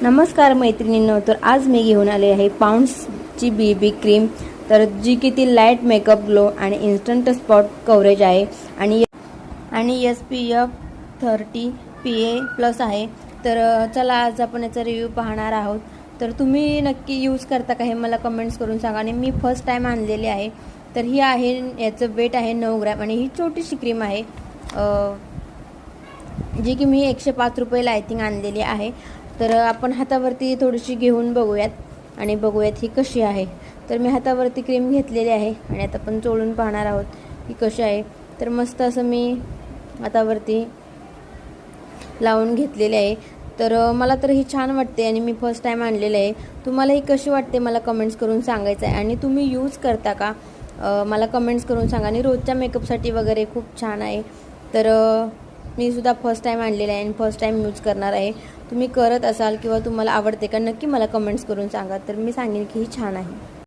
नमस्कार मैत्रिणींनो, तर आज मी घेऊन आले आहे पाऊंड्सची बीबी क्रीम. तर जी की ती लाईट मेकअप ग्लो आणि इन्स्टंट स्पॉट कव्हरेज आहे आणि SPF 30 PA+ आहे. तर चला आज आपण याचा रिव्ह्यू पाहणार आहोत. तर तुम्ही नक्की यूज करता का हे मला कमेंट्स करून सांगा. आणि मी फर्स्ट टाईम आणलेली आहे. तर ही आहे, याचं वेट आहे 9 ग्रॅम आणि ही छोटीशी क्रीम आहे जी की मी 105 रुपयाला आय थिंक आणलेली आहे. तर आपण हातावरती थोडीशी घेऊन बघूयात आणि बघूयात ही कशी आहे. तर मी हातावरती क्रीम घेतलेली आहे आणि आता आपण चोळून पाहणार आहोत की कशी आहे. तर मस्त असं मी हातावरती लावून घेतलेले आहे. तर मला तर ही छान वाटते आणि मी फर्स्ट टाईम आणलेलं आहे. तुम्हाला ही कशी वाटते मला कमेंट्स करून सांगायचं आहे. आणि तुम्ही यूज करता का मला कमेंट्स करून सांगा. आणि रोजच्या मेकअपसाठी वगैरे खूप छान आहे. तर मी सुद्धा फर्स्ट टाईम आणलेलं आहे आणि फर्स्ट टाईम यूज करणार आहे. तुम्ही करत असाल किंवा तुम्हाला आवडते का नक्की मला कमेंट्स करून सांगा. तर मी सांगेन की ही छान आहे.